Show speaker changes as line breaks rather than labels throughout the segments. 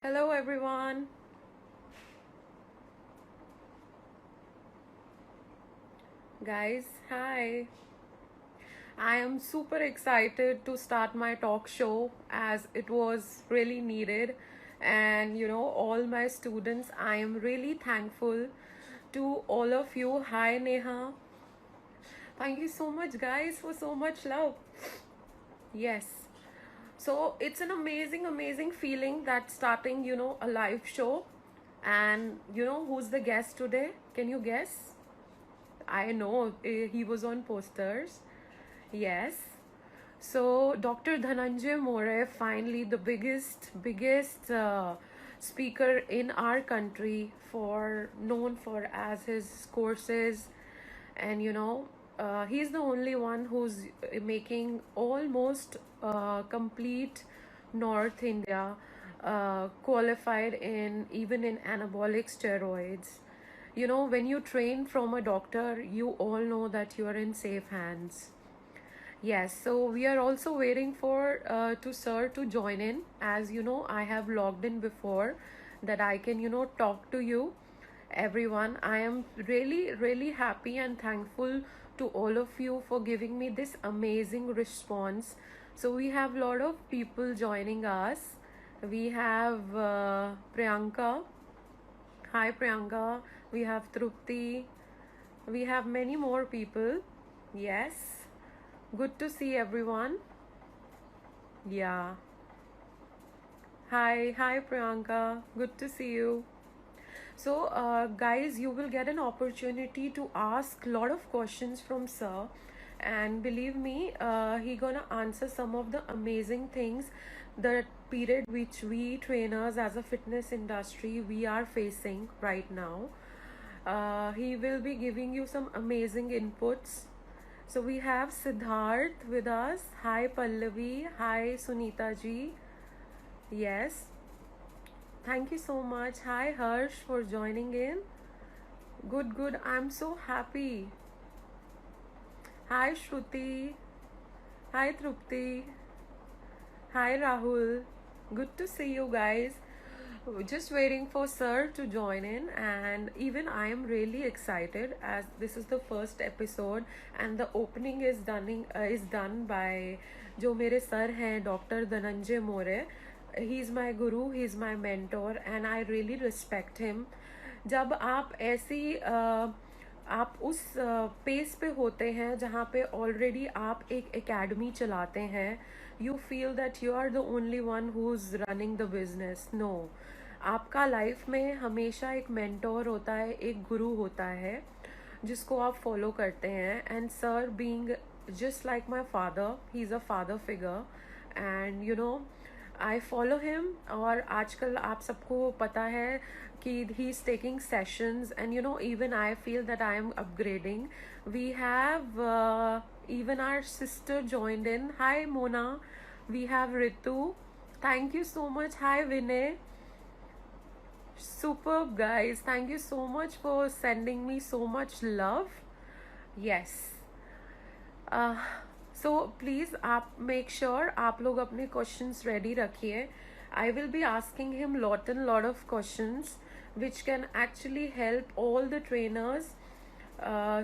Hello, everyone. Guys, hi. I am super excited to start my talk show as it was really needed. And all my students, I am really thankful to all of you. Hi, Neha. Thank you so much, guys, for so much love. Yes. So it's an amazing, amazing feeling that starting, a live show. And who's the guest today? Can you guess? I know he was on posters. Yes. So Dr. Dhananjay More, finally the biggest speaker in our country, for known for as his courses, and he's the only one who's making almost complete North India qualified in even in anabolic steroids. When you train from a doctor, you all know that you are in safe hands. Yes, so we are also waiting for to sir to join in. As I have logged in before, that I can talk to you, everyone. I am really really happy and thankful to all of you for giving me this amazing response. So we have a lot of people joining us. We have Priyanka. Hi Priyanka. We have Trupti. We have many more people. Yes. Good to see everyone. Yeah. Hi Priyanka. Good to see you. So, guys, you will get an opportunity to ask a lot of questions from Sir, and believe me, he gonna answer some of the amazing things, the period which we trainers as a fitness industry we are facing right now. He will be giving you some amazing inputs. So we have Siddharth with us. Hi Pallavi. Hi Sunita ji. Yes. Thank you so much. Hi Harsh for joining in. Good, good. I'm so happy. Hi Shruti. Hi Trupti. Hi Rahul. Good to see you guys. Just waiting for Sir to join in, and even I am really excited as this is the first episode, and the opening is done by जो मेरे sir हैं doctor Dhananjay More. He is my guru, he is my mentor, and I really respect him. जब आप ऐसी आप उस pace पे होते हैं जहाँ पे ऑलरेडी आप एक एकेडमी चलाते हैं, you feel that you are the only one who is running the business. No, आपका लाइफ में हमेशा एक मेंटोर होता है, एक गुरु होता है जिसको आप फॉलो करते हैं. And sir being just like my father, he's a father figure, and I follow him. और आजकल आप सबको पता है कि he is taking sessions, and even I feel that I am upgrading. We have even our sister joined in. Hi Mona. We have Ritu. Thank you so much. Hi Vinay. Superb guys. Thank you so much for sending me so much love. Yes. So please आप make sure आप लोग अपने questions ready रखिए. I will be asking him lot and lot of questions which can actually help all the trainers,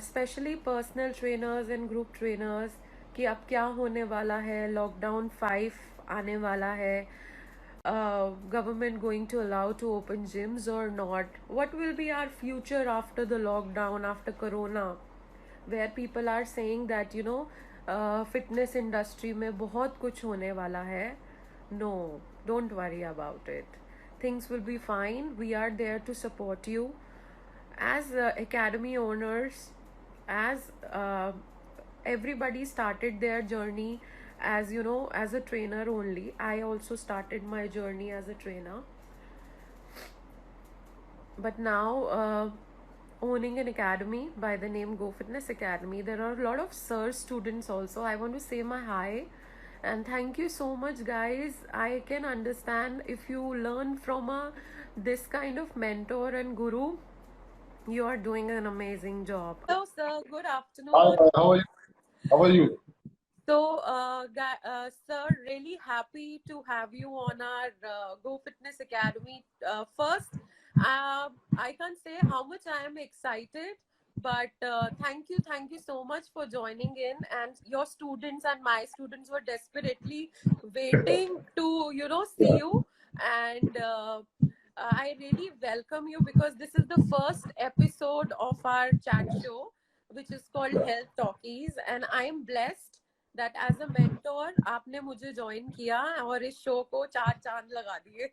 specially personal trainers and group trainers, कि अब क्या होने वाला है. लॉकडाउन 5 आने वाला है. Government going to allow to open gyms or not? What will be our future after the lockdown, after corona, where people are saying that fitness industry में बहुत कुछ होने वाला है. No, don't worry about it. Things will be fine. We are there to support you as academy owners, as everybody started their journey as as a trainer only. I also started my journey as a trainer, but now owning an academy by the name Go Fitness Academy. There are a lot of sir students also. I want to say my hi and thank you so much guys. I can understand if you learn from a this kind of mentor and guru, you are doing an amazing job. Hello sir, good
Hi,
afternoon.
how are you? How are you?
Sir, really happy to have you on our Go Fitness Academy. First, I can't say how much I am excited, but thank you so much for joining in. And your students and my students were desperately waiting to, see you. And I really welcome you because this is the first episode of our chat show, which is called Health Talkies, and I am blessed that as a mentor आपने मुझे join किया और इस show को चार चांद लगा दिए.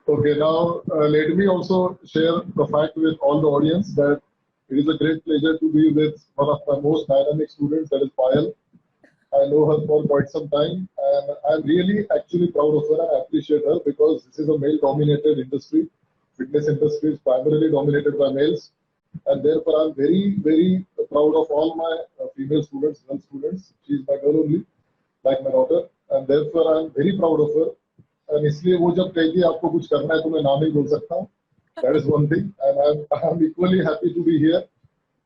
Okay, now let me also share the fact with all the audience that it is a great pleasure to be with one of my most dynamic students, that is Payal. I know her for quite some time, and I'm really actually proud of her. I appreciate her because this is a male-dominated industry. Fitness industry is primarily dominated by males, and therefore I'm very, very proud of all my female students, girl students. She's my girl only, like my daughter, and therefore I'm very proud of her. And इसलिए वो जब कहती है आपको कुछ करना है तो मैं नाम ही बोल सकता हूँ. That is one thing, and I'm equally happy to be here.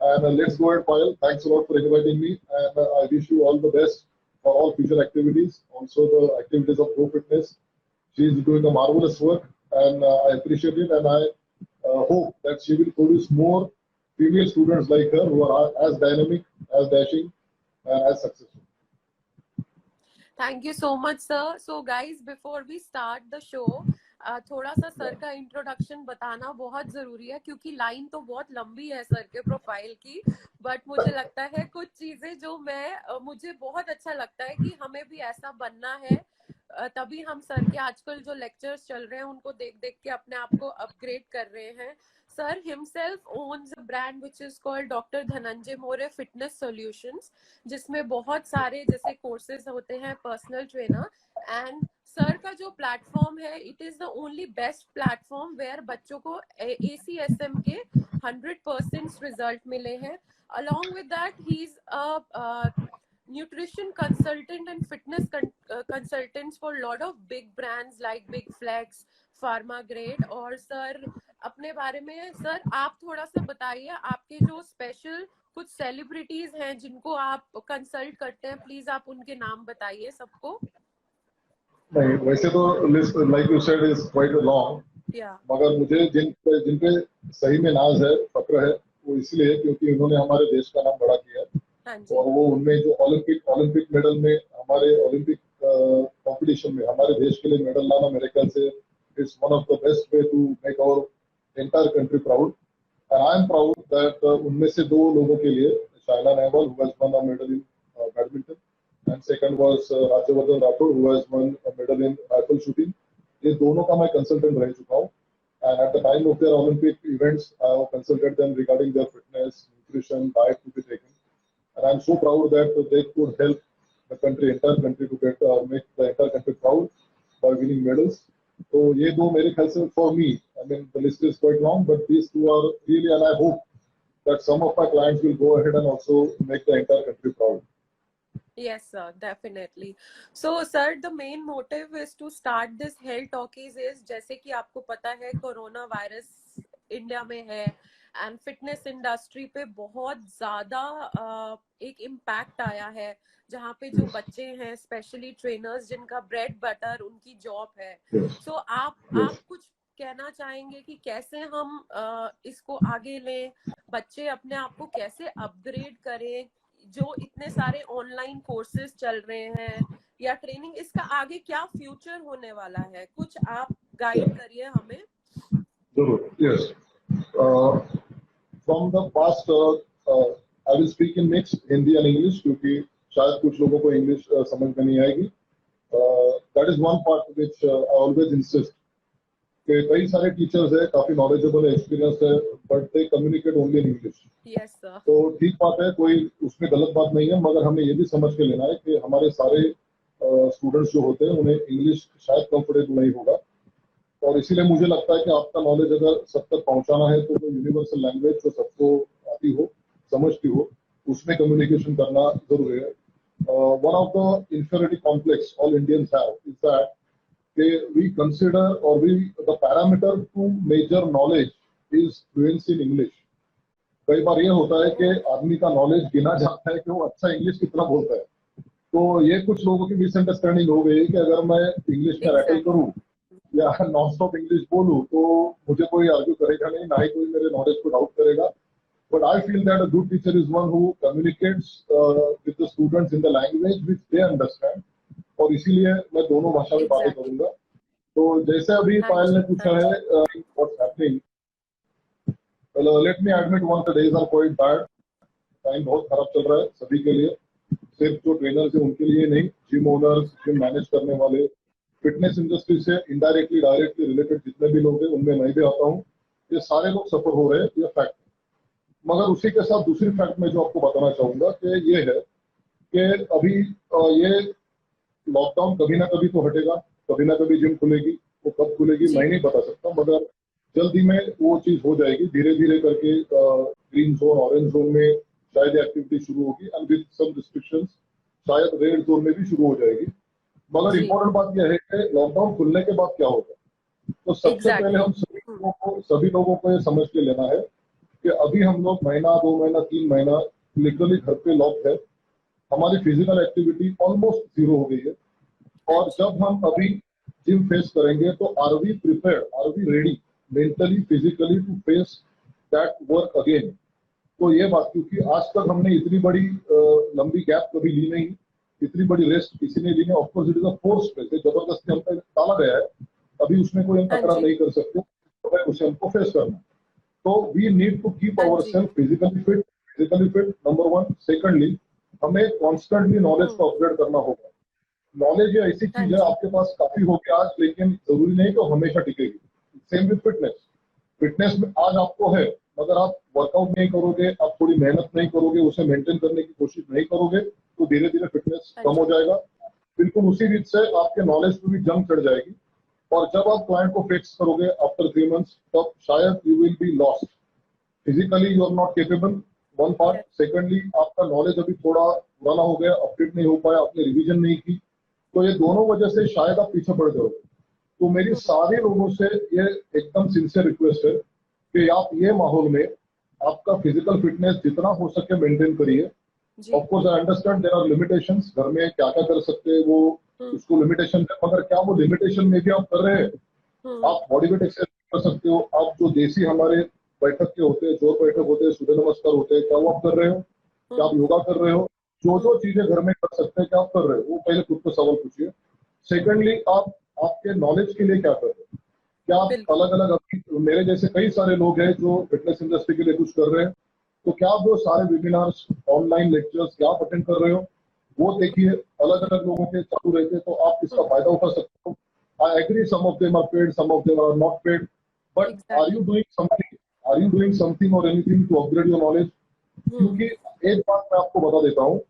And let's go ahead, Payal. Thanks a lot for inviting me, and I wish you all the best for all future activities, also the activities of Go Fitness. She is doing a marvelous work, and I appreciate it, and I hope that she will produce more female students like her who are as dynamic, as dashing, and as successful.
Thank you so much, sir. So, guys, before we start the show, थोड़ा सा sir का introduction बताना बहुत जरूरी है क्योंकि line तो बहुत लंबी है सर के प्रोफाइल की, बट मुझे लगता है कुछ चीजें जो मुझे बहुत अच्छा लगता है कि हमें भी ऐसा बनना है, तभी हम सर के आजकल जो लेक्चर्स चल रहे हैं उनको देख देख के अपने आप को अपग्रेड कर रहे हैं. Sir himself owns a brand which is called Dr. Dhananjay More Fitness Solutions, जिसमें बहुत सारे जैसे कोर्सेज होते हैं पर्सनल ट्रेनर. एंड सर का जो प्लेटफॉर्म है, it is the only best platform where बच्चों को ACSM के 100% रिजल्ट मिले हैं. Along with that, he's a nutrition consultant and fitness consultants for a lot of big brands like Big Flex, Pharma Grade. और sir अपने बारे में sir आप थोड़ा सा बताइए, आपके जो स्पेशल कुछ सेलिब्रिटीज हैं जिनको आप कंसल्ट करते हैं, प्लीज आप उनके नाम बताइए सबको.
नहीं, वैसे तो list like you said is quite long, मगर मुझे जिन पे सही में नाज है, फक्र है, वो इसलिए क्योंकि उन्होंने हमारे देश का नाम बड़ा किया है. और वो उनमें जो ओलंपिक मेडल में हमारे ओलंपिक कंपटीशन में हमारे देश के लिए मेडल लाना मेरे ख्याल से it's one of the best way to make our entire country proud. And I am proud that उनमें से दो लोगों के लिए, Saina Nehwal who has won a medal in badminton, and second was Rajyavardhan Rathod, who has won a medal in rifle shooting. ये दोनों का मैं consultant रह चुका हूँ, and at the time of their Olympic events, I have consulted them regarding their fitness, nutrition, diet to be taken, and I'm so proud that they could help the country, entire country, to get make the entire country proud by winning medals. So ये दो मेरे ख्याल से for me, I mean the list is quite long, but these two are really, and I hope that some of my clients will go ahead and also make the entire country proud.
Yes, sir, definitely. So, sir, the main motive is to start this health talkies is जैसे कि आपको पता है corona virus India में है and fitness industry पे बहुत ज्यादा एक इम्पैक्ट आया है, जहाँ पे जो बच्चे हैं स्पेशली ट्रेनर्स जिनका ब्रेड बटर उनकी जॉब है. सो आप कुछ कहना चाहेंगे कि कैसे हम इसको आगे लें, बच्चे अपने आप को कैसे अपग्रेड करें, जो इतने सारे ऑनलाइन कोर्सेज चल रहे हैं या ट्रेनिंग, इसका आगे क्या फ्यूचर होने वाला है, कुछ आप गाइड करिए हमें.
जरूर. Yes, from the past I will speak in mix Hindi and English, क्योंकि शायद कुछ लोगों को इंग्लिश समझ में नहीं आएगी. That is one part which I always insist कि कई सारे टीचर्स है, काफी नॉलेजेबल है, एक्सपीरियंस है, but they communicate only in English.
Yes sir.
तो ठीक बात है, कोई उसमें गलत बात नहीं है, मगर हमें ये भी समझ के लेना है कि हमारे सारे स्टूडेंट्स जो होते हैं उन्हें इंग्लिश शायद कंफर्टेबल नहीं होगा. और इसीलिए मुझे लगता है कि आपका नॉलेज अगर सब तक पहुंचाना है तो यूनिवर्सल लैंग्वेज जो सबको आती हो, समझती हो, उसमें कम्युनिकेशन करना जरूरी है. One of the inferiority complex all Indians have is that we consider, or the parameter to measure knowledge is fluency in English. कई बार ये होता है कि आदमी का नॉलेज गिना जाता है कि वो अच्छा इंग्लिश कितना बोलता है। तो ये कुछ लोगों की मिसअंडरस्टैंडिंग हो गई कि अगर मैं इंग्लिश में रैटल
एग्जैक्टली।
करूं या नॉन स्टॉप इंग्लिश बोलूं तो मुझे कोई आर्ग्यू करेगा नहीं, ना ही कोई मेरे नॉलेज को डाउट करेगा। But I feel that a good teacher is one who communicates with the students in the language which they understand. और इसीलिए मैं दोनों भाषा में बातें
एग्जैक्टली।
करूंगा। तो जैसे अभी
हाँ
पायल ने
जी, हाँ
पूछा है
जी।
What's happening, let me admit one the days are quite bad. Time बहुत खराब चल रहा है सभी के लिए, सिर्फ जो ट्रेनर्स है उनके लिए नहीं, जिम ओनर्स, जिम मैनेज करने वाले, फिटनेस इंडस्ट्री से इनडायरेक्टली डायरेक्टली रिलेटेड जितने भी लोग हैं उनमें मैं भी आता हूँ। ये सारे लोग सफर हो रहे हैं, ये फैक्ट। मगर उसी के साथ दूसरी फैक्ट मैं जो आपको बताना चाहूंगा कि ये है कि अभी ये लॉकडाउन कभी ना कभी तो हटेगा, कभी ना कभी जिम खुलेगी। वो कब खुलेगी
जी।
मैं नहीं बता सकता, मगर जल्दी में वो चीज हो जाएगी धीरे धीरे करके। ग्रीन जोन, ऑरेंज जोन में शायद एक्टिविटी शुरू होगी एंड विद सम रिस्ट्रिक्शंस शायद रेड जोन में भी शुरू हो जाएगी। मगर
जी।
इम्पोर्टेंट बात यह है कि लॉकडाउन खुलने के बाद क्या होगा। तो सबसे पहले
एग्जैक्टली।
हम सभी लोगों को ये समझ के लेना है कि अभी हम लोग महीना, 2 महीना, 3 महीना लिटरली घर पे लॉक है। हमारी फिजिकल एक्टिविटी ऑलमोस्ट जीरो हो गई है।
हाँ
और
जी।
जब हम अभी जिम फेस करेंगे तो are we prepared, are we ready mentally physically to face that work again. तो ये बात, क्योंकि आज तक हमने इतनी बड़ी लंबी गैप कभी ली नहीं, इतनी बड़ी रेस्ट किसी ने ली नहीं। Of course it is a force पे, जबरदस्ती हम पे डाला गया है, अभी उसमें कोई हम
हाँ
तकरार
जी।
नहीं कर सकते, तो उसे हमको फेस करना है। तो वी नीड टू कीप
हाँ
अवर
जी।
Self physically fit, number one. Secondly, हमें कॉन्स्टेंटली नॉलेज
हम्म।
को अपग्रेड करना होगा। नॉलेज ये ऐसी
हाँ
चीज है,
जी।
आपके पास काफी होगी आज, लेकिन जरूरी नहीं कि हमेशा टिकेगी। Same with fitness. फिटनेस में आज आपको है, मगर आप वर्कआउट नहीं करोगे, आप थोड़ी मेहनत नहीं करोगे, उसे मेंटेन करने की कोशिश नहीं करोगे, तो धीरे धीरे फिटनेस
हाँ
कम हो
जी।
जाएगा। बिल्कुल उसी रीत से आपके नॉलेज पे भी जंग चढ़ जाएगी। और जब आप क्लाइंट को फिक्स करोगे आफ्टर 3 मंथ्स, तब शायद you will be lost. Physically you are not capable, one part.
Yes.
Secondly, आपका नॉलेज अभी थोड़ा पुराना हो गया, अपडेट नहीं हो पाया, आपने रिवीजन नहीं की। तो ये दोनों वजह से शायद आप पीछे पड़ जाओगे। तो मेरी
हम्म।
सारे लोगों से ये एकदम सिंसियर रिक्वेस्ट है कि आप ये माहौल में आपका फिजिकल फिटनेस जितना हो सके मेंटेन करिए।
जी।
Of course I understand there are limitations, घर में क्या क्या कर सकते हैं वो
हम्म।
उसको लिमिटेशन है, मगर क्या वो लिमिटेशन में भी आप कर रहे हैं?
हम्म।
आप बॉडी वेट एक्सरसाइज कर सकते हो, आप जो देसी हमारे बैठक के होते हैं, जोर बैठक होते हैं, सूर्य नमस्कार होते हैं, क्या वो आप कर रहे हो? क्या आप
हम्म।
योगा कर रहे हो? जो
हम्म।
जो चीजें घर में कर सकते हैं, क्या आप कर रहे हो? वो पहले खुद को सवाल पूछिए। सेकेंडली, आप आपके नॉलेज के लिए क्या कर रहे हो? क्या आप
बिल्कुल।
अलग अलग, अभी मेरे जैसे कई सारे लोग हैं जो फिटनेस इंडस्ट्री के लिए कुछ कर रहे हैं, तो क्या आप वो सारे वेबिनार्स, ऑनलाइन लेक्चर्स क्या आप अटेंड कर रहे हो? वो देखिए। अलग अलग लोगों के चालू रहते हैं, तो आप इसका
हम्म।
फायदा उठा सकते हो। I agree, some of them are paid, some of them are not paid, but are
exactly.
You doing something, are you doing something or anything to upgrade your knowledge?
Hmm.
क्योंकि एक बात मैं आपको बता देता हूँ,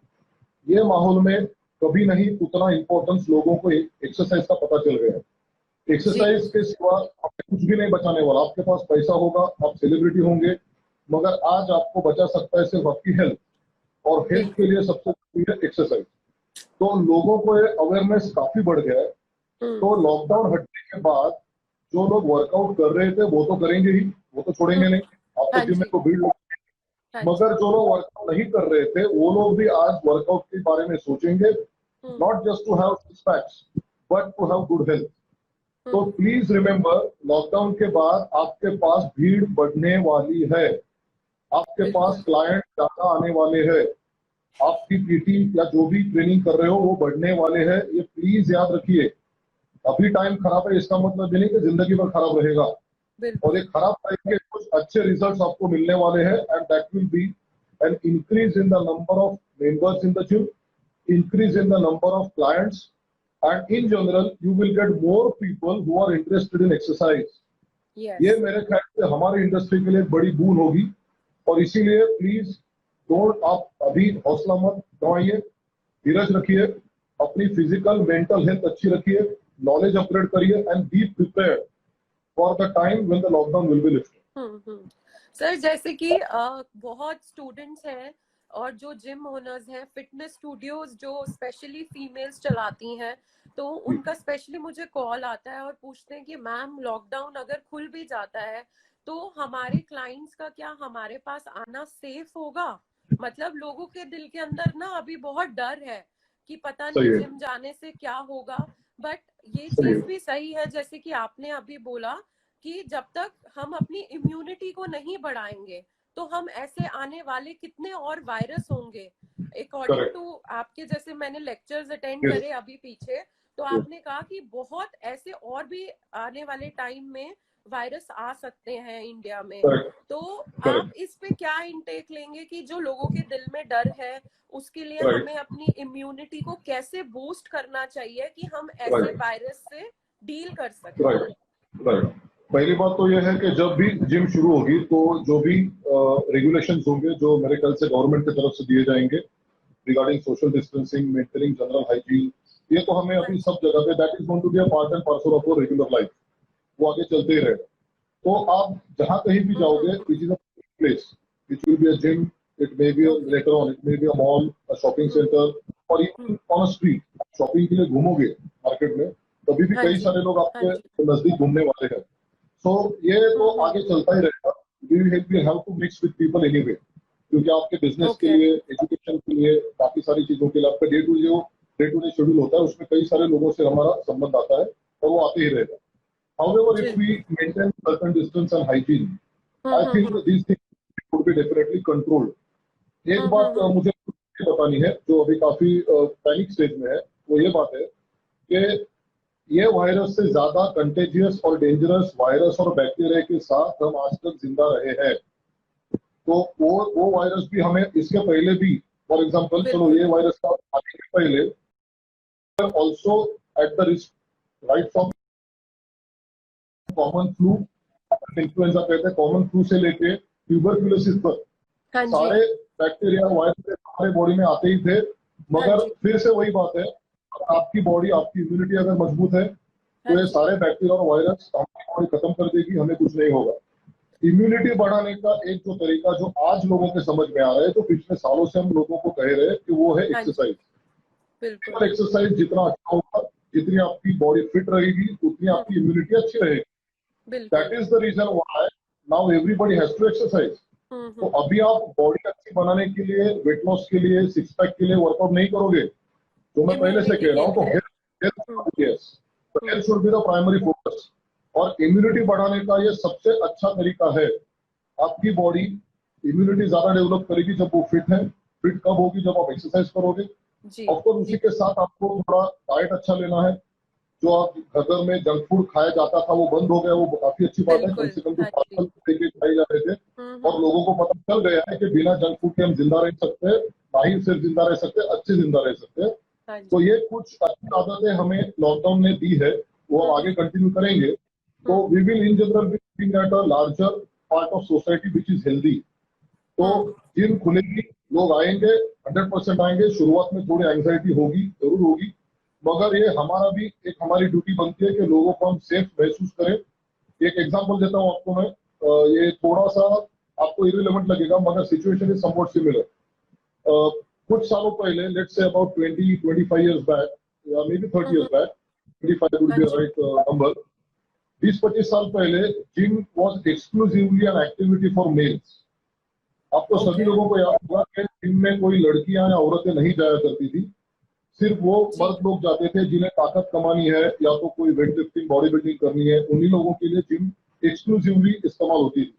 ये माहौल में कभी नहीं उतना इंपॉर्टेंस लोगों को एक्सरसाइज का पता चल गया है।
जी।
एक्सरसाइज के सिवा आपको कुछ भी नहीं बचाने वाला। आपके पास पैसा होगा, आप सेलिब्रिटी होंगे, मगर आज आपको बचा सकता है सिर्फ आपकी हेल्थ। और हेल्थ के
बिल्कुल।
लिए सबसे जरूरी है एक्सरसाइज। तो लोगों को ये अवेयरनेस काफी बढ़ गया है।
हम्म।
तो लॉकडाउन हटने के बाद जो लोग वर्कआउट कर रहे थे वो तो करेंगे ही, वो तो छोड़ेंगे नहीं। आपके
हाँ
जिम में
जी।
तो भीड़ लग।
हाँ जी।
मगर जो लोग वर्कआउट नहीं कर रहे थे वो लोग भी आज वर्कआउट के बारे में सोचेंगे,
hmm.
Not just to have six packs but to have good health. तो
हम्म।
प्लीज रिमेंबर, लॉकडाउन के बाद आपके पास भीड़ बढ़ने वाली है, आपके पास
बिल्कुल।
क्लाइंट ज्यादा आने वाले हैं, आपकी पीटी या जो भी ट्रेनिंग कर रहे हो वो बढ़ने वाले हैं। ये प्लीज याद रखिए। अभी टाइम खराब है इसका मतलब ये नहीं कि जिंदगी भर खराब रहेगा। और
बिल्कुल।
एक खराब टाइम के कुछ अच्छे रिजल्ट्स आपको मिलने वाले हैं, and that will be an increase in the number of members in the gym, increase in the number of clients, and in general you will get more people who are interested in exercise.
Yes.
ये मेरे ख्याल से हमारी industry के लिए एक बड़ी बून होगी। और इसीलिए प्लीज डोंट, आप अभी हौसला मत गंवाइए, धीरज रखिए, अपनी फिजिकल मेंटल हेल्थ अच्छी रखिए, नॉलेज अपग्रेड करिए and be prepared for the time when the lockdown will be lifted.
Hmm. Sir, जैसे कि बहुत स्टूडेंट्स हैं और जो जिम ओनर्स हैं, फिटनेस स्टूडियोज जो स्पेशली फीमेल्स चलाती हैं, तो उनका स्पेशली मुझे कॉल आता है और पूछते हैं कि मैम, लॉकडाउन अगर खुल भी जाता है तो हमारे क्लाइंट्स का क्या हमारे पास आना सेफ होगा? मतलब लोगों के दिल के अंदर ना अभी बहुत डर है कि पता नहीं
सही है,
जिम जाने से क्या होगा। बट ये
सही
चीज
है,
भी सही है, जैसे कि आपने अभी बोला कि जब तक हम अपनी इम्यूनिटी को नहीं बढ़ाएंगे तो हम ऐसे आने वाले कितने और वायरस होंगे। अकॉर्डिंग
करेक्ट,
टू आपके, जैसे मैंने लेक्चर्स अटेंड
यस,
करे अभी पीछे, तो आपने कहा कि बहुत ऐसे और भी आने वाले टाइम में वायरस आ सकते हैं इंडिया में।
करेक्ट,
तो आप
करेक्ट,
इस पे क्या इनटेक लेंगे कि जो लोगों के दिल में डर है उसके लिए
राइट,
हमें अपनी इम्यूनिटी को कैसे बूस्ट करना चाहिए कि हम ऐसे
राइट,
वायरस से डील कर सके?
Right, right. पहली बात तो यह है कि जब भी जिम शुरू होगी तो जो भी रेगुलेशंस होंगे जो मेरे ख्याल से गवर्नमेंट की तरफ से दिए जाएंगे regarding social distancing, maintaining general hygiene, ये तो हमें
हाँ
अभी
जी।
सब जगह पे that is going to be a part and parcel of your regular life, वो आगे चलते ही रहेगा। तो आप जहां कहीं भी जाओगे, which is a place, which will be a gym, it may be
okay.
Later on, it may be a mall, a shopping centre, or even on a street shopping के लिए घूमोगे मार्केट में, तभी भी
हाँ
कई
जी।
सारे लोग
हाँ
आपके
जी।
नजदीक घूमने वाले हैं। सो ये तो आगे चलता ही रहेगा। We will have to mix with people anyway, क्योंकि आपके बिजनेस के
ओके।
लिए, एजुकेशन के लिए, बाकी सारी चीजों के लिए आपका डे टू डे शेड्यूल होता है, उसमें कई सारे लोगों से हमारा संबंध आता है और वो आते ही रहेगा। However, if
ji.
we maintain certain distance and hygiene, I think these things would be definitely controlled. एक बात मुझे ये बतानी है जो अभी काफी पैनिक स्टेज में है, वो ये बात है कि ये वायरस से ज्यादा कंटेजियस और डेंजरस वायरस और बैक्टीरिया के साथ हम आज तक जिंदा रहे हैं। तो वो वायरस भी हमें इसके पहले भी, फॉर एग्जाम्पल चलो
बिल्कुल।
ये वायरस का आने के पहले also at the risk right from common flu, influenza कहते हैं, कॉमन फ्लू से लेके ट्यूबरक्यूलोसिस तक
हाँ जी।
सारे बैक्टीरिया वायरस हमारे बॉडी में आते ही थे।
हाँ
मगर
जी।
फिर से वही बात है, आपकी बॉडी, आपकी इम्यूनिटी अगर मजबूत है
हाँ
तो ये
जी।
सारे बैक्टीरिया और वायरस हमारी बॉडी खत्म कर देगी, हमें कुछ नहीं होगा। इम्यूनिटी बढ़ाने का एक जो तरीका जो आज लोगों के समझ में आ रहा है, तो पिछले सालों से हम लोगों को कह रहे हैं कि वो है
हाँ जी।
एक्सरसाइज।
बिल्कुल।
एक्सरसाइज जितना अच्छा होगा, जितनी आपकी बॉडी फिट रहेगी, उतनी आपकी इम्यूनिटी अच्छी रहेगी। दैट
बिल्कुल।
Is the reason why now everybody has to exercise. तो
हम्म।
अभी आप बॉडी अच्छी बनाने के लिए, वेट लॉस के लिए, सिक्स पैक के लिए वर्कआउट नहीं करोगे, जो मैं पहले से
इम्यूनिटी
कह रहा
के
हूँ, तो
लिए। Hmm.
Health, yes,
hmm.
Health should be the primary focus. और इम्यूनिटी बढ़ाने का ये सबसे अच्छा तरीका है। आपकी बॉडी इम्यूनिटी ज्यादा डेवलप करेगी जब वो फिट है। फिट कब होगी? जब आप एक्सरसाइज करोगे।
जी।
ऑफकोर्स उसी के साथ आपको थोड़ा डाइट अच्छा लेना है। जो आप घर में जंक फूड खाया जाता था वो बंद हो गया, वो काफी अच्छी बात है। कम
बिल्कुल।
से कम जो
हाँ जी।
पार्सल लेके खाए जा रहे थे, और
हम्म।
लोगों को पता चल गया है कि बिना जंक फूड के हम जिंदा रह सकते हैं, ना ही सिर्फ जिंदा रह सकते हैं, अच्छे जिंदा रह सकते हैं।
हाँ
तो
जी।
ये कुछ अच्छी आदतें हमें लॉकडाउन ने दी है, वो हम
हम्म।
आगे कंटिन्यू करेंगे। तो
hmm.
We will in general be looking at a larger part of society which is healthy. तो
हम्म।
जिम खुलेगी, लोग आएंगे, 100% आएंगे। शुरुआत में थोड़ी एंग्जाइटी होगी, जरूर होगी, मगर ये हमारा भी एक हमारी ड्यूटी बनती है कि लोगों को हम सेफ महसूस करें। एक एग्जांपल देता हूँ आपको मैं, ये थोड़ा सा आपको इरिलेवेंट लगेगा, मगर सिचुएशन इज समवॉट सिमिलर। कुछ सालों पहले, let's say about 20-25 years back, या maybe 30 years back, 25 would
हाँ
बी
जी।
Right number. 20-25 साल पहले gym was exclusively an activity for males. आपको सभी
ओके।
लोगों को याद होगा कि जिम में कोई लड़कियां या औरतें नहीं जाया करती थी। सिर्फ वो
जी।
मर्द लोग जाते थे जिन्हें ताकत कमानी है या तो कोई वेट लिफ्टिंग, बॉडी बिल्डिंग करनी है, उन्हीं लोगों के लिए जिम एक्सक्लूसिवली इस्तेमाल होती थी।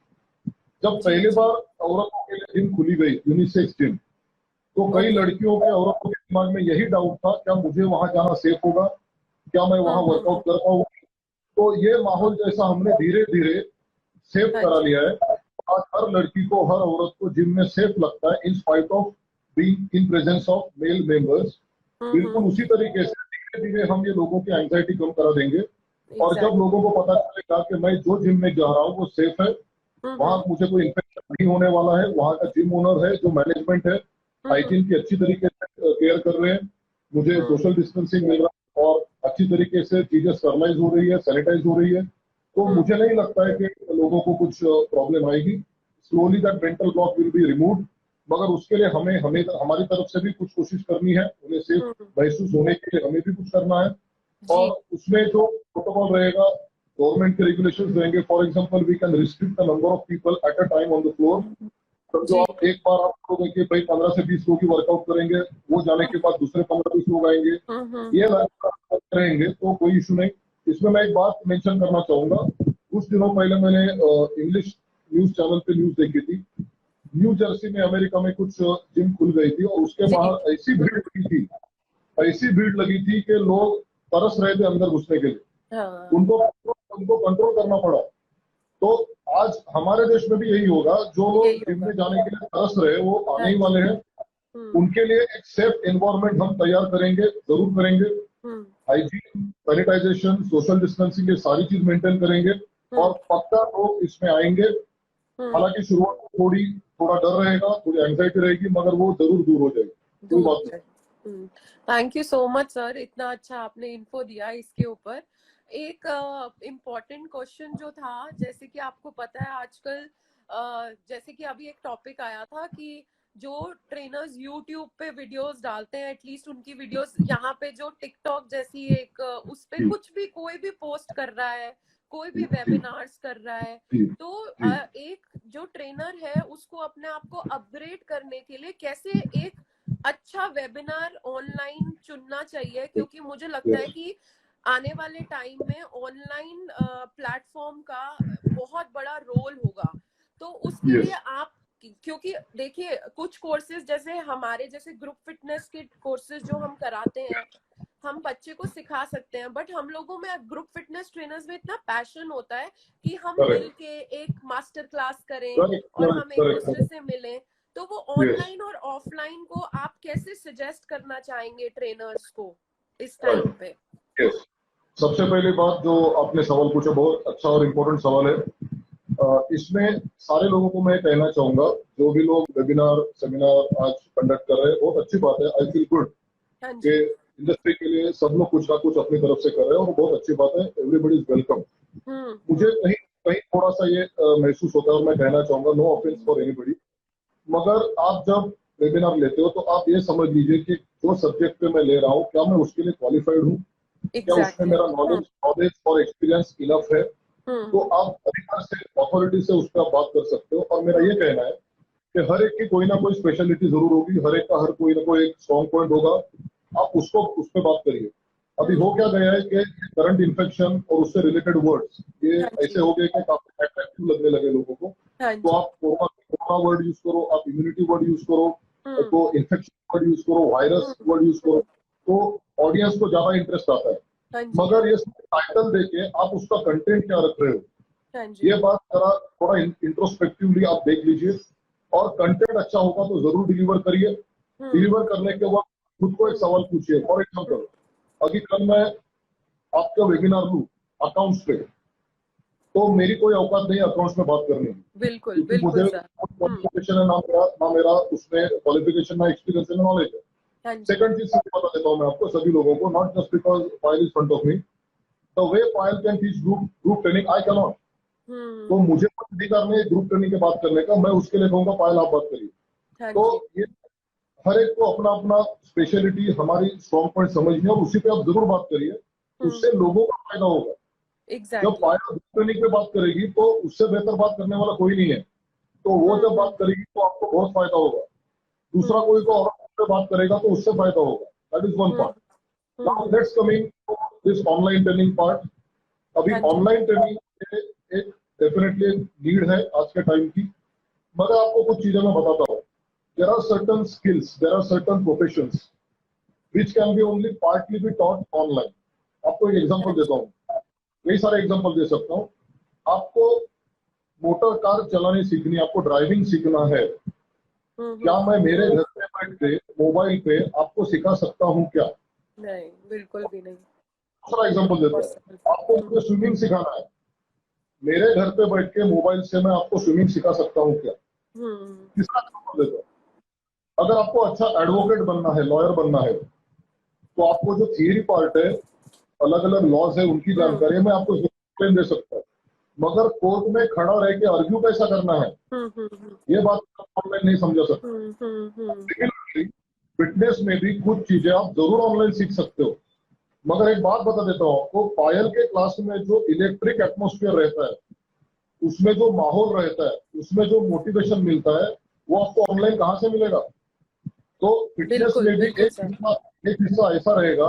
जब
जी।
पहली
जी।
बार औरतों के लिए जिम खुली गई, यूनिसेक्स जिम, तो कई
ओके।
लड़कियों के, औरतों के दिमाग में यही डाउट था, क्या मुझे वहां जाना सेफ होगा, क्या मैं वहां वर्कआउट कर पाऊंगा। तो ये माहौल जैसा हमने धीरे धीरे सेफ
हाँ
करा
जी।
लिया है। आज हर लड़की को, हर औरत को जिम में सेफ लगता है, in spite of being in presence of male members. बिल्कुल उसी तरीके से धीरे धीरे हम ये लोगों की एंग्जाइटी कम करा देंगे। और जब
एग्जैक्टली।
लोगों को पता चलेगा कि मैं जो जिम में जा रहा हूँ वो सेफ है, वहां मुझे कोई इन्फेक्शन नहीं होने वाला है, वहां का जिम ओनर है, जो मैनेजमेंट है, हाइजीन की अच्छी तरीके से केयर कर रहे हैं, मुझे सोशल डिस्टेंसिंग मिल रहा है, और अच्छी तरीके से चीजें स्टरलाइज हो रही है, सैनिटाइज हो रही है, तो मुझे नहीं लगता है कि लोगों को कुछ प्रॉब्लम आएगी। Slowly that mental block will be remove. मगर उसके लिए हमें हमें हमारी तरफ से भी कुछ कोशिश करनी है, उन्हें सेफ महसूस होने के लिए हमें भी कुछ करना है।
जी।
और उसमें जो प्रोटोकॉल रहेगा, गवर्नमेंट के रेगुलेशंस रहेंगे। For example we can restrict the number of people at a time on the floor. समझो
जी।
आप एक बार आप लोग कि भाई 15 से 20 लोग की वर्कआउट करेंगे, वो जाने के बाद दूसरे 15-20 लोग आएंगे, ये रहेंगे तो कोई इशू नहीं। इसमें मैं एक बात मेंशन करना चाहूंगा। कुछ दिनों पहले मैंने इंग्लिश न्यूज चैनल पे न्यूज देखी थी। न्यू जर्सी में अमेरिका में कुछ जिम खुल गई थी और उसके
जी।
बाहर ऐसी भीड़ लगी थी कि लोग तरस रहे थे अंदर घुसने के लिए।
हाँ।
उनको उनको कंट्रोल करना पड़ा। तो आज हमारे देश में भी यही होगा। जो लोग
यही
जिम
होगा।
में जाने के लिए तरस रहे वो आने
हाँ
ही वाले
जी।
हैं। उनके लिए एक सेफ एनवायरनमेंट हम तैयार करेंगे, जरूर करेंगे। हाइजीन, सैनिटाइजेशन, सोशल डिस्टेंसिंग, ये सारी चीज मेंटेन करेंगे और पक्का लोग इसमें आएंगे। हालांकि शुरुआत में थोड़ा डर रहेगा, थोड़ी एंजाइटी रहेगी, मगर वो जरूर दूर हो जाएगी, कोई बात नहीं।
Thank you so much sir, इतना अच्छा आपने इन्फो दिया इसके ऊपर। एक इम्पोर्टेंट क्वेश्चन जो था, जैसे कि आपको पता है आजकल जैसे कि अभी एक टॉपिक आया था कि जो ट्रेनर्स यूट्यूब पे वीडियोस डालते हैं, एटलीस्ट उनकी वीडियोस यहाँ पे जो टिकटॉक जैसी एक उस पे कुछ भी कोई भी पोस्ट कर रहा है, कोई भी वेबिनार्स कर रहा है, तो एक जो ट्रेनर है उसको अपने आप को अपग्रेड करने के लिए कैसे एक अच्छा वेबिनार ऑनलाइन चुनना चाहिए, क्योंकि मुझे लगता है कि आने वाले टाइम में ऑनलाइन प्लेटफॉर्म का बहुत बड़ा रोल होगा। तो उसके लिए आप, क्योंकि देखिए कुछ कोर्सेज जैसे हमारे जैसे ग्रुप फिटनेस के कोर्सेज जो हम कराते हैं, हम बच्चे को सिखा सकते हैं, बट हम लोगों में ग्रुप फिटनेस ट्रेनर्स में इतना पैशन होता है कि हम मिलके एक मास्टर क्लास करें और हम एक दूसरे से मिलें। तो वो ऑनलाइन और ऑफलाइन को आप कैसे सजेस्ट करना चाहेंगे ट्रेनर्स को इस टाइम पे?
सबसे पहली बात जो आपने सवाल पूछा, बहुत अच्छा और इम्पोर्टेंट सवाल है। इसमें सारे लोगों को मैं कहना चाहूंगा, जो भी लोग वेबिनार सेमिनार आज कंडक्ट कर रहे हैं, बहुत अच्छी बात है। आई फील गुड कि इंडस्ट्री के लिए सब लोग कुछ ना कुछ अपनी तरफ से कर रहे हैं और बहुत अच्छी बात है। Everybody is welcome. मुझे कहीं कहीं थोड़ा सा ये महसूस होता है और मैं कहना चाहूंगा, नो ऑफेंस फॉर एनीबडी, मगर आप जब वेबिनार लेते हो तो आप ये समझ लीजिए कि जो सब्जेक्ट पे मैं ले रहा हूँ, क्या मैं उसके लिए क्वालिफाइड हूँ, क्या उसमें मेरा नॉलेज और एक्सपीरियंस इनफ है। तो आप अधिकार से, अथॉरिटी से उस पर आप बात कर सकते हो। और मेरा ये कहना है कि हर एक की कोई ना कोई स्पेशलिटी जरूर होगी, हर एक का हर कोई ना कोई एक स्ट्रॉन्ग पॉइंट होगा, आप उसको उस पर बात करिए। अभी हो क्या गया है कि करंट इन्फेक्शन और उससे रिलेटेड वर्ड्स ये ऐसे हो गए कि काफी अट्रैक्टिव लगने लगे लोगों को। तो आप कोरोना वर्ड यूज करो, आप इम्यूनिटी वर्ड यूज करो, तो इन्फेक्शन वर्ड यूज करो, वायरस वर्ड यूज करो, तो ऑडियंस को ज्यादा इंटरेस्ट आता है। मगर ये टाइटल देके आप उसका कंटेंट क्या रख रहे हो, ये बात जरा थोड़ा इंट्रोस्पेक्टिवली आप देख लीजिए। और कंटेंट अच्छा होगा तो जरूर डिलीवर करिए। डिलीवर करने के बाद खुद को एक सवाल पूछिए। फॉर एग्जाम्पल, अभी कल मैं आपका वेबिनार लूं अकाउंट्स पे, तो मेरी कोई औकात नहीं अकाउंट्स में बात करने की,
बिल्कुल
क्योंकि मुझे क्वालिफिकेशन है ना मेरा उसमें क्वालिफिकेशन, ना एक्सपीरियंस है, ना नॉलेज है। सेकंड चीज बता देता हूँ मैं आपको, सभी लोगों को, not just because file is front of me, the way file can teach group training, I can not. तो मुझे कोई अधिकार नहीं ग्रुप ट्रेनिंग की बात करने का, मैं उसके लिए कहूंगा पायल आप बात करिए। तो ये हर एक को अपना अपना स्पेशलिटी, हमारी स्ट्रॉन्ग पॉइंट समझनी है और उसी पे आप जरूर बात करिए, उससे लोगों का फायदा होगा। जब पायल ग्रुप ट्रेनिंग पे बात करेगी तो उससे बेहतर बात करने वाला कोई नहीं है, तो वो जब बात करेगी तो आपको बहुत फायदा होगा। दूसरा कोई को और पे बात करेगा तो उससे फायदा होगा। That is one part. Now let's coming to this online training part. अभी ऑनलाइन ट्रेनिंग एक डेफिनेटली नीड है आज के टाइम की, मगर आपको कुछ चीजें मैं बताता हूँ। There are certain skills, there are certain professions which can be only partly be taught online. आपको एक एग्जांपल देता हूँ, कई सारे एग्जांपल दे सकता हूँ। आपको मोटर कार चलानी सीखनी, आपको ड्राइविंग सीखना है, क्या मैं मेरे घर पे बैठ के मोबाइल पे आपको सिखा सकता हूँ क्या?
नहीं, बिल्कुल भी नहीं।
दूसरा एग्जांपल देता हूँ, आपको मुझे स्विमिंग सिखाना है, मेरे घर पे बैठ के मोबाइल से मैं आपको स्विमिंग सिखा सकता हूँ क्या? तीसरा एग्जांपल देता हूँ, अगर आपको अच्छा एडवोकेट बनना है, लॉयर बनना है, तो आपको जो थियरी पार्ट है, अलग अलग लॉज है, उनकी जानकारी मैं आपको दे सकता हूँ, मगर कोर्ट में खड़ा रह के आर्ग्यू कैसा करना है, ये बात आप ऑनलाइन नहीं समझा सकते। फिटनेस में भी कुछ चीजें आप जरूर ऑनलाइन सीख सकते हो, मगर एक बात बता देता हूँ आपको, पायल के क्लास में जो इलेक्ट्रिक एटमोस्फियर रहता है, उसमें जो माहौल रहता है, उसमें जो मोटिवेशन मिलता है, वो आपको ऑनलाइन कहाँ से मिलेगा? तो फिटनेस
बिल्कुल
में भी
बिल्कुल सर।
एक हिस्सा ऐसा रहेगा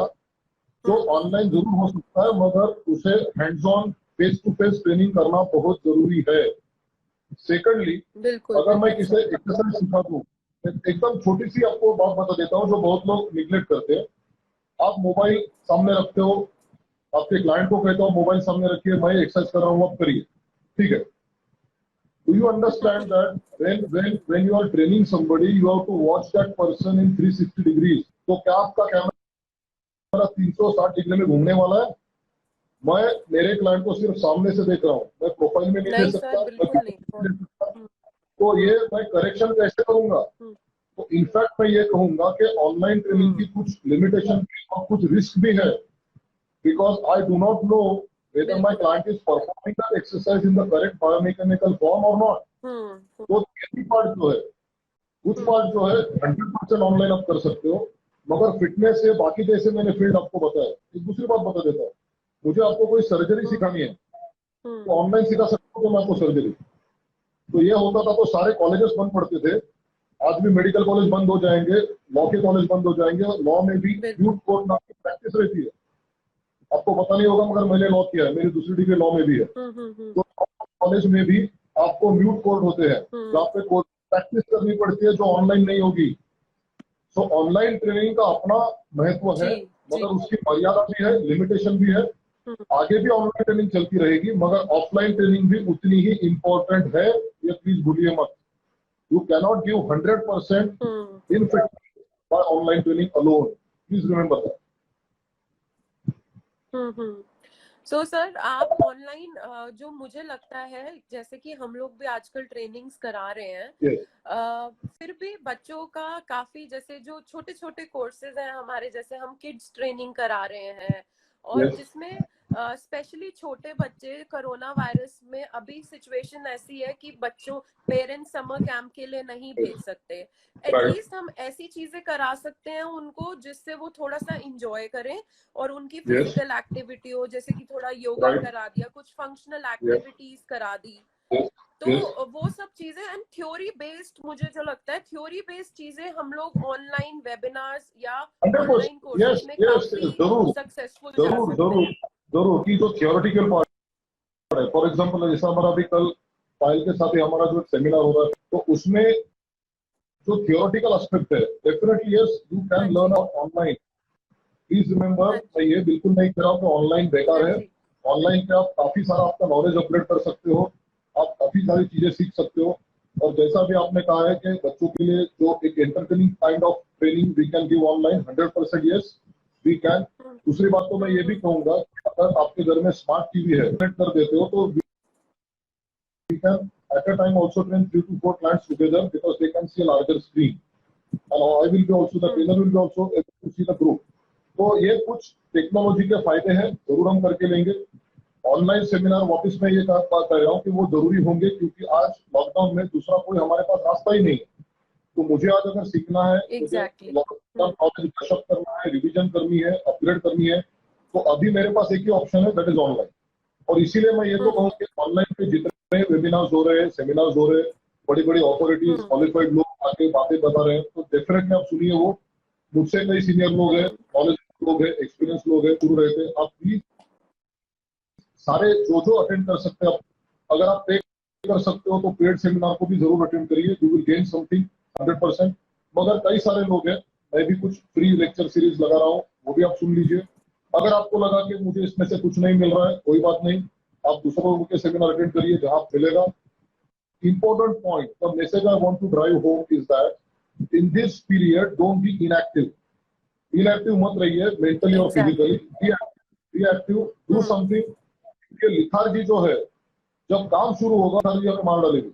जो
हम्म।
ऑनलाइन जरूर हो सकता है, मगर उसे hands on face to face training करना बहुत जरूरी है। सेकंडली,
बिल्कुल
अगर मैं
बिल्कुल
किसी
सर।
एक्सरसाइज सिखा दूं, एकदम छोटी सी आपको बात बता देता हूँ जो बहुत लोग निग्लेक्ट करते हैं। आप मोबाइल सामने रखते हो, आपके क्लाइंट को कहते हो मोबाइल सामने रखिए, मैं एक्सरसाइज कर रहा हूँ, आप करिए, ठीक है। Do you understand that when you are training somebody, you have to watch that person in 360 degrees? तो क्या आपका कैमरा 360 डिग्री में घूमने वाला है? मैं मेरे क्लाइंट को सिर्फ सामने से देख रहा हूँ, मैं प्रोफाइल में नहीं दे
नहीं सर,
सकता, मैं
बिल्कुल नहीं।
नहीं दे सकता।
हम्म।
तो ये मैं करेक्शन कैसे करूंगा?
हम्म।
तो इनफैक्ट मैं ये कहूंगा कि ऑनलाइन ट्रेनिंग की
हम्म।
कुछ लिमिटेशन और कुछ रिस्क भी है, because I do not know whether my
बिल्कुल।
client is performing that exercise in the correct biomechanical form or not.
हम्म।
तो ये पार्ट जो है, कुछ
हम्म।
पार्ट जो है 100% ऑनलाइन आप कर सकते हो, मगर फिटनेस से बाकी जैसे मैंने फील्ड आपको बताया। एक दूसरी बात बता देता हूँ, मुझे आपको कोई सर्जरी
हम्म।
सिखानी है
हम्म।
तो ऑनलाइन सिखा सकता हूँ तो मैं आपको सर्जरी। तो ये होता था तो सारे कॉलेजेस बंद पड़ते थे, आज भी मेडिकल कॉलेज बंद हो जाएंगे, लॉ के कॉलेज बंद हो जाएंगे, और लॉ में भी
बिल्कुल।
म्यूट कोर्ट नाम की प्रैक्टिस रहती है। आपको पता नहीं होगा मगर मैंने लॉ किया है, मेरी दूसरी डिग्री लॉ में भी है।
हम्म।
तो कॉलेज में भी आपको म्यूट कोर्ट होते हैं जहाँ पे कोर्ट प्रैक्टिस करनी पड़ती है, जो ऑनलाइन नहीं होगी। सो ऑनलाइन ट्रेनिंग का अपना महत्व है,
जी जी।
मगर उसकी मर्यादा भी है, लिमिटेशन भी है।
हम्म।
आगे भी ऑनलाइन ट्रेनिंग चलती रहेगी, मगर ऑफलाइन ट्रेनिंग भी उतनी ही इंपॉर्टेंट है, ये प्लीज भूलिए मत। You cannot give 100%
hmm.
In fitness by online training alone, please remember that.
Hmm. So sir, आप ऑनलाइन जो मुझे लगता है, जैसे कि हम लोग भी आजकल ट्रेनिंग्स करा रहे हैं,
यस
फिर भी बच्चों का काफी, जैसे जो छोटे छोटे कोर्सेज हैं हमारे, जैसे हम किड्स ट्रेनिंग करा रहे हैं, और
यस
जिसमें स्पेशली छोटे बच्चे, कोरोना वायरस में अभी सिचुएशन ऐसी है कि बच्चों पेरेंट्स समर कैंप के लिए नहीं भेज सकते।
राइट
एटलीस्ट हम ऐसी चीजें करा सकते हैं उनको जिससे वो थोड़ा सा इंजॉय करें और उनकी
यस
फिजिकल एक्टिविटी हो, जैसे कि थोड़ा योगा
राइट
करा दिया, कुछ फंक्शनल
यस
एक्टिविटीज करा दी।
यस
तो
यस
वो सब चीजें, एंड थ्योरी बेस्ड, मुझे जो लगता है थ्योरी बेस्ड चीजें हम लोग ऑनलाइन वेबिनार्स या
100%।
ऑनलाइन कोर्सेज
यस
में
यस
काफी
जरूर
सक्सेसफुल जा
जरूर
सकते
जरूर
हैं।
जरूर की जो थियोरिटिकल पार्ट है, फॉर एग्जाम्पल जैसा हमारा अभी कल पायल के साथ ही हमारा जो सेमिनार हो रहा है, तो उसमें जो थियोरिटिकल एस्पेक्ट है, डेफिनेटली यस यू
हाँ
कैन लर्न
जी।
ऑनलाइन। प्लीज रिमेंबर,
हाँ
मैं
जी।
ये बिल्कुल नहीं कह रहा हूँ कि ऑनलाइन
हाँ
बेकार है।
जी।
ऑनलाइन पे आप काफी सारा अपना नॉलेज अपग्रेड कर सकते हो, आप काफी सारी चीजें सीख सकते हो। और जैसा भी आपने कहा है कि बच्चों के लिए जो एक entertaining kind of training we can give online, 100% yes we can.
Hmm.
दूसरी बात तो मैं ये भी
हम्म।
कहूंगा कि अगर आपके घर में स्मार्ट टीवी है, कनेक्ट कर देते हो, तो we can at a time also train 3 to 4 clients together because they can see a larger screen. And I will be also, the
hmm.
trainer will be also able to see the group. तो ये कुछ technology के फायदे हैं, जरूर हम करके लेंगे। ऑनलाइन सेमिनार वापस मैं ये बात कर रहा हूँ कि वो जरूरी होंगे, क्योंकि आज लॉकडाउन में दूसरा कोई हमारे पास रास्ता ही नहीं है। तो मुझे आज अगर सीखना है, मुझे
एग्जैक्टली।
लॉकडाउन नॉलेज ब्रशअप करना है, रिवीजन करनी है, अपग्रेड करनी है, तो अभी मेरे पास एक ही ऑप्शन है, दैट इज ऑनलाइन। और इसीलिए मैं ये तो
हम्म।
कहूँ कि ऑनलाइन पे जितने वेबिनार्स हो रहे हैं, सेमिनार्स हो रहे हैं, बड़ी बड़ी ऑथोरिटीज,
हम्म।
क्वालिफाइड लोग आके बातें बता रहे हैं, तो डेफिनेटली आप सुनिए। वो मुझसे कई सीनियर लोग हैं,
हम्म।
नॉलेज लोग हैं, एक्सपीरियंस लोग हैं, शुरू रहे थे। आप प्लीज सारे जो अटेंड कर सकते हैं, अगर आप पे कर सकते हो तो पेड सेमिनार को भी जरूर अटेंड करिए, यू विल गेन समथिंग 100%। मगर कई सारे लोग हैं, मैं भी कुछ फ्री लेक्चर सीरीज लगा रहा हूँ, वो भी आप सुन लीजिए। अगर आपको लगा कि मुझे इसमें से कुछ नहीं मिल रहा है, कोई बात नहीं, आप दूसरों के सेमिनार अटेंड करिए जहां मिलेगा। Important point, the message I want to drive home is that in this period don't be inactive. Inactive मत रहिए मेंटली और
exactly.
Physically, be active, do
hmm.
Something. ये लिथार्जी जो है, जब काम शुरू होगा लिथार्जी हमें मार डालेगी।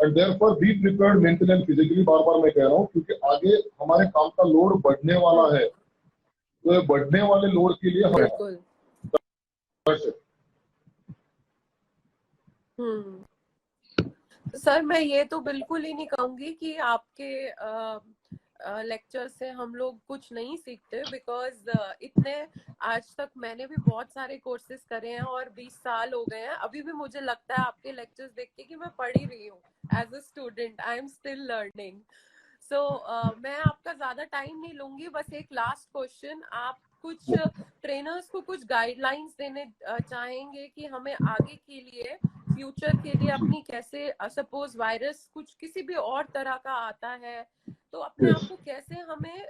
And therefore be prepared mentally and physically, बार बार मैं कह रहा हूँ, क्योंकि आगे हमारे काम का लोड बढ़ने वाला
हम्म।
है। तो ये बढ़ने वाले लोड के लिए हम
बिल्कुल। हम्म। सर, मैं ये तो बिल्कुल ही नहीं कहूंगी कि आपके लेक्चर से हम लोग कुछ नहीं सीखते, बिकॉज इतने आज तक मैंने भी बहुत सारे कोर्सेज करे हैं और 20 साल हो गए हैं, अभी भी मुझे लगता है आपके लेक्चर्स देख के कि मैं पढ़ ही रही हूँ। As a student I am still learning. So मैं आपका ज्यादा टाइम नहीं लूंगी, बस एक लास्ट क्वेश्चन, आप कुछ ट्रेनर्स को कुछ गाइडलाइंस देने चाहेंगे कि हमें आगे के लिए, फ्यूचर के लिए अपनी कैसे, सपोज वायरस कुछ किसी भी और तरह का आता है तो अपने आप को कैसे हमें,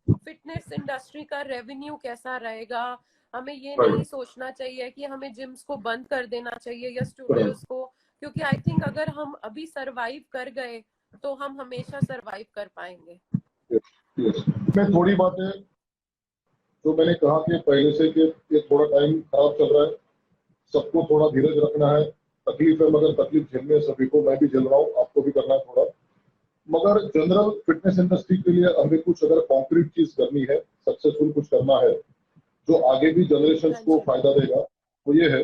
फिटनेस इंडस्ट्री का रेवेन्यू कैसा रहेगा, हमें ये नहीं सोचना चाहिए कि हमें जिम्स को बंद कर देना चाहिए या स्टूडियोज को, क्योंकि आई थिंक अगर हम अभी सरवाइव कर गए तो हम हमेशा सरवाइव कर पाएंगे।
मैं थोड़ी बातें जो मैंने कहा कि पहले से कि ये थोड़ा टाइम खराब चल रहा है, सबको थोड़ा धीरज रखना है, तकलीफ है मगर तकलीफ झेलनी है सभी को, मैं भी झेल रहा हूँ, आपको भी करना है थोड़ा। मगर जनरल फिटनेस इंडस्ट्री के लिए हमें कुछ अगर कॉन्क्रीट चीज करनी है, सक्सेसफुल कुछ करना है जो आगे भी जनरेशन को फायदा देगा, वो ये है।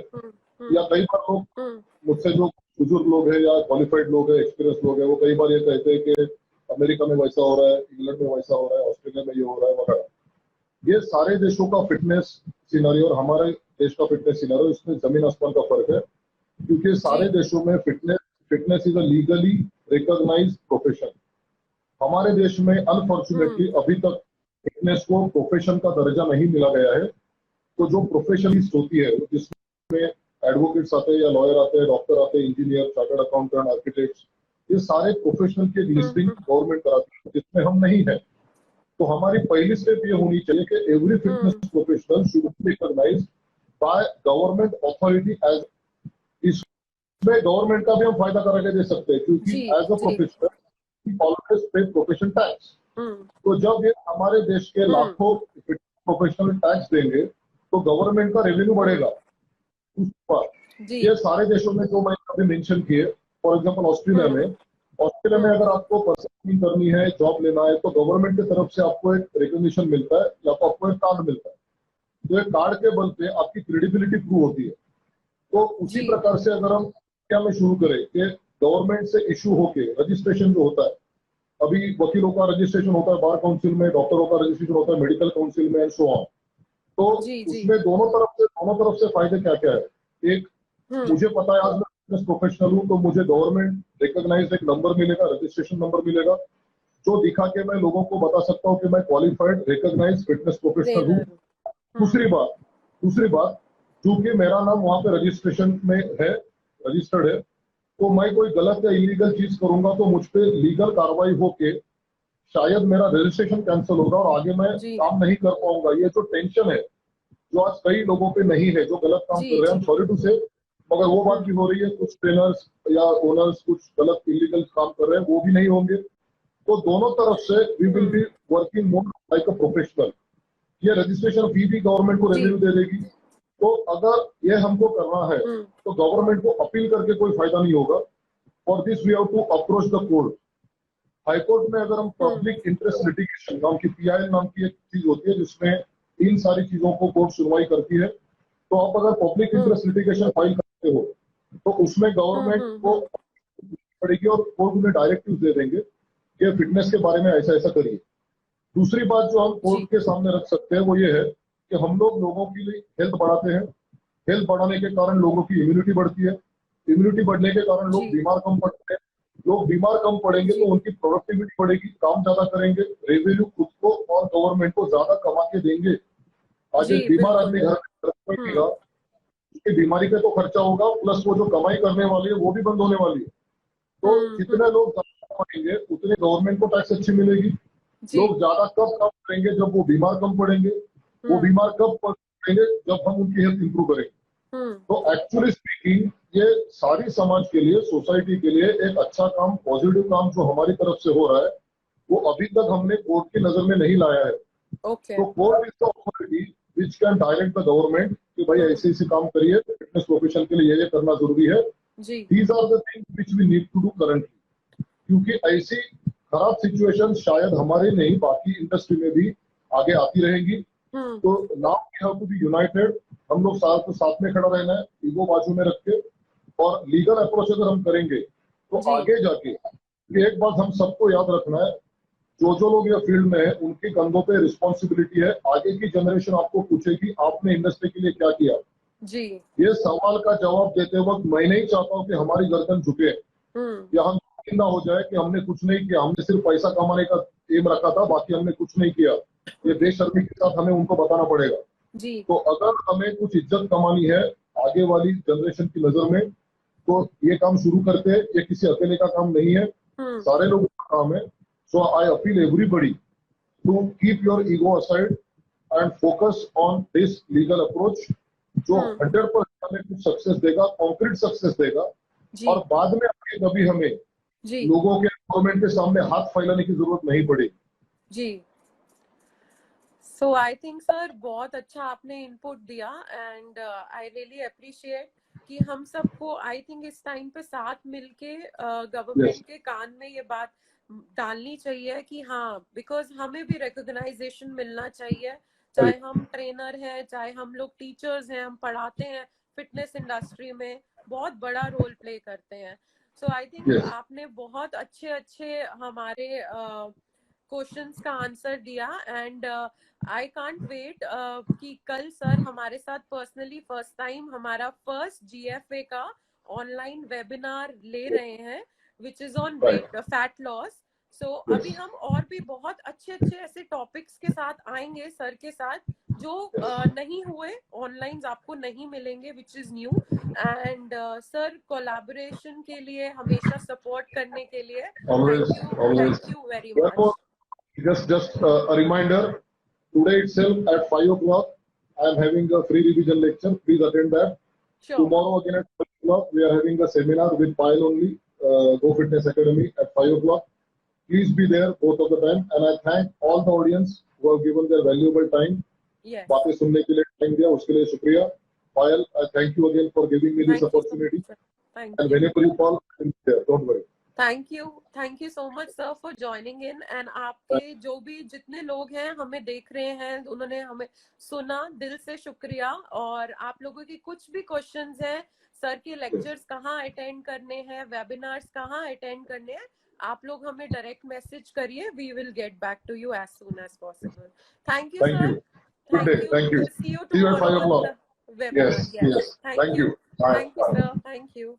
या कई बार लोग मुझसे जो बुजुर्ग लोग हैं या क्वालिफाइड लोग हैं, एक्सपीरियंस लोग हैं, वो कई बार ये कहते हैं कि अमेरिका में वैसा हो रहा है, इंग्लैंड में वैसा हो रहा है, ऑस्ट्रेलिया में ये हो रहा है वगैरह। ये सारे देशों का फिटनेस सिनेरियो और हमारे देश का फिटनेस सिनेरियो, इसमें जमीन आसमान का फर्क है, क्योंकि सारे देशों में fitness is a legally recognised profession. हमारे देश में अनफॉर्चुनेटली अभी तक फिटनेस को प्रोफेशन का दर्जा नहीं मिला गया है। तो जो प्रोफेशनलिस्ट होती है, जिसमें एडवोकेट्स आते हैं या लॉयर आते हैं, डॉक्टर आते हैं, इंजीनियर, चार्टर्ड अकाउंटेंट, आर्किटेक्ट्स, ये सारे प्रोफेशनल की लिस्टिंग गवर्नमेंट कराती है, जिसमें हम नहीं है। तो हमारी पहली स्टेप ये होनी चाहिए कि every fitness professional should be recognised by government authorities. इसमें गवर्नमेंट का भी हम फायदा करा के दे सकते हैं, क्योंकि as a professional always pay profession tax. तो जब ये हमारे देश के लाखों प्रोफेशनल टैक्स देंगे तो गवर्नमेंट का रेवेन्यू बढ़ेगा। उस पर ये सारे देशों में जो मैंने अभी मेंशन किए, फॉर एग्जांपल ऑस्ट्रेलिया में अगर आपको पर्सनल करनी है, जॉब लेना है, तो गवर्नमेंट की तरफ से आपको एक रिकॉग्निशन मिलता है या तो आपको एक कार्ड मिलता है। तो एक कार्ड के बल पे आपकी क्रेडिबिलिटी प्रूव होती है। तो उसी प्रकार से अगर हम इंडिया में शुरू करें कि गवर्नमेंट से इश्यू होके रजिस्ट्रेशन जो होता है, अभी वकीलों का रजिस्ट्रेशन होता है बार काउंसिल में, डॉक्टरों का रजिस्ट्रेशन होता है मेडिकल काउंसिल में, एंड सो ऑन। तो उसमें दोनों तरफ से फायदे क्या क्या है। एक, मुझे पता है आज मैं फिटनेस प्रोफेशनल हूँ, तो मुझे गवर्नमेंट रिकॉग्नाइज्ड एक नंबर मिलेगा, रजिस्ट्रेशन नंबर मिलेगा, जो दिखा के मैं लोगों को बता सकता हूँ कि मैं क्वालिफाइड रिकॉग्नाइज्ड फिटनेस प्रोफेशनल हूँ। दूसरी बात, चूंकि मेरा नाम वहां पे रजिस्ट्रेशन में है, रजिस्टर्ड है, तो मैं कोई गलत या इलीगल चीज करूंगा तो मुझ पे लीगल कार्रवाई होके शायद मेरा रजिस्ट्रेशन कैंसिल होगा और आगे मैं काम नहीं कर पाऊंगा। ये जो टेंशन है, जो आज कई लोगों पे नहीं है, जो गलत काम कर रहे हैं, सॉरी टू से, मगर वो बात भी हो रही है, कुछ ट्रेनर्स या ओनर्स कुछ गलत इलीगल काम कर रहे हैं, वो भी नहीं होंगे। तो दोनों तरफ से we will be working more like a professional. ये रजिस्ट्रेशन फी भी गवर्नमेंट को रेवेन्यू दे देगी। तो अगर ये हमको करना है तो गवर्नमेंट को अपील करके कोई फायदा नहीं होगा। For this we have to approach the court. High court में अगर हम पब्लिक इंटरेस्ट लिटिगेशन नाम की, PIL नाम की एक चीज होती है जिसमें इन सारी चीजों को कोर्ट सुनवाई करती है, तो आप अगर पब्लिक इंटरेस्ट लिटिगेशन फाइल करते हो तो उसमें गवर्नमेंट को पड़ेगी और कोर्ट उन्हें डायरेक्टिव दे देंगे कि फिटनेस के बारे में ऐसा ऐसा करिए। दूसरी बात जो हम कोर्ट के सामने रख सकते हैं वो ये है कि हम लोगों के लिए हेल्थ बढ़ाते हैं, हेल्थ बढ़ाने के कारण लोगों की इम्यूनिटी बढ़ती है, इम्यूनिटी बढ़ने के कारण लोग बीमार कम पड़ते हैं, लोग बीमार कम पड़ेंगे तो उनकी प्रोडक्टिविटी बढ़ेगी, काम ज्यादा करेंगे, रेवेन्यू खुद को और गवर्नमेंट को ज्यादा कमा के देंगे। आज एक बीमार आदमी घर में बैठेगा, उसकी बीमारी पे तो खर्चा होगा, प्लस वो जो कमाई करने वाली है वो भी बंद होने वाली है। तो जितने लोग ज्यादा कमाएंगे उतने गवर्नमेंट को टैक्स अच्छी मिलेगी। लोग ज्यादा कब काम करेंगे, जब वो बीमार कम पड़ेंगे। वो बीमार कब पड़ेंगे, जब हम उनकी हेल्थ इंप्रूव करेंगे। तो एक्चुअली स्पीकिंग ये सारी समाज के लिए, सोसाइटी के लिए एक अच्छा काम, पॉजिटिव काम जो हमारी तरफ से हो रहा है, वो अभी तक हमने कोर्ट की नजर में नहीं लाया है। तो court is the authority which can direct the government कि भाई ऐसे ऐसे काम करिए, फिटनेस प्रोफेशन के लिए ये करना जरूरी है। These are the things which we need to do currently, क्योंकि ऐसी खराब सिचुएशन शायद हमारे नहीं, बाकी इंडस्ट्री में भी आगे आती रहेंगी। तो now we have to be united. हम लोग साथ में खड़ा रहना है, ईगो बाजू में रख के, और लीगल अप्रोच अगर हम करेंगे तो आगे जाके एक बात हम सबको याद रखना है जो लोग ये फील्ड में है उनके कंधों पे रिस्पॉन्सिबिलिटी है। आगे की जनरेशन आपको पूछेगी आपने इंडस्ट्री के लिए क्या किया
जी।
ये सवाल का जवाब देते वक्त मैं नहीं चाहता हूँ कि हमारी गर्दन झुके या हम ना हो जाए कि हमने कुछ नहीं किया, हमने सिर्फ पैसा कमाने का एम रखा था, बाकी हमने कुछ नहीं किया। ये बेशर्मी के साथ हमें उनको बताना पड़ेगा
जी।
तो अगर हमें कुछ इज्जत कमानी है आगे वाली जनरेशन की नजर में तो ये काम शुरू करते हैं। ये किसी अकेले का काम नहीं है, सारे लोगों का काम है। So I appeal everybody to keep your ego aside and focus on this legal approach जो 100% हमें कुछ सक्सेस देगा, कॉन्क्रीट सक्सेस देगा। और बाद में आगे कभी हमें लोगों के गवर्नमेंट के सामने हाथ फैलाने की जरूरत नहीं पड़ेगी।
जी। सो आई थिंक सर बहुत अच्छा आपने इनपुट दिया एंड आई रियली अप्रिशिएट कि हम सबको आई थिंक इस टाइम पे साथ मिलके गवर्नमेंट के कान में ये बात डालनी चाहिए कि हाँ बिकॉज हमें भी रिकॉग्नाइजेशन मिलना चाहिए, चाहे हम ट्रेनर हैं, चाहे हम लोग टीचर्स हैं, हम पढ़ाते हैं, फिटनेस इंडस्ट्री में बहुत बड़ा रोल प्ले करते हैं। सो आई थिंक आपने बहुत अच्छे अच्छे हमारे क्वेश्चंस का आंसर दिया एंड आई कांट वेट कि कल सर हमारे साथ पर्सनली फर्स्ट टाइम हमारा फर्स्ट GFA का ऑनलाइन वेबिनार ले रहे हैं which is on weight fat loss. So अभी हम और भी बहुत अच्छे अच्छे ऐसे टॉपिक्स के साथ आएंगे सर के साथ जो नहीं हुए ऑनलाइन आपको नहीं मिलेंगे which is new and sir collaboration के लिए हमेशा सपोर्ट करने के लिए thank you very much.
Just a reminder, today itself at 5 o'clock, I am having a free revision lecture. Please attend that. Sure. Tomorrow again at 5 o'clock, we are having a seminar with Payal only, Go Fitness Academy at 5 o'clock. Please be there both of the time. And I thank all the audience who have given their valuable time.
Yes.
बातें सुनने के लिए time दिया, उसके लिए शुक्रिया. Payal, I thank you again for giving me this opportunity.
Thank
and
you.
whenever you call, I'm there. Don't worry.
Thank you so much sir for joining in and आपके जो भी जितने लोग हैं हमें देख रहे हैं उन्होंने हमें सुना, दिल से शुक्रिया। और आप लोगों की कुछ भी क्वेश्चंस हैं, सर के लेक्चर्स कहाँ अटेंड करने हैं, वेबिनार्स कहाँ अटेंड करने हैं, आप लोग हमें डायरेक्ट मैसेज करिए, we will get back to you as soon as possible. Thank you sir.
Thank you.
See you tomorrow on the webinar.
Yes.
Thank you sir, thank you।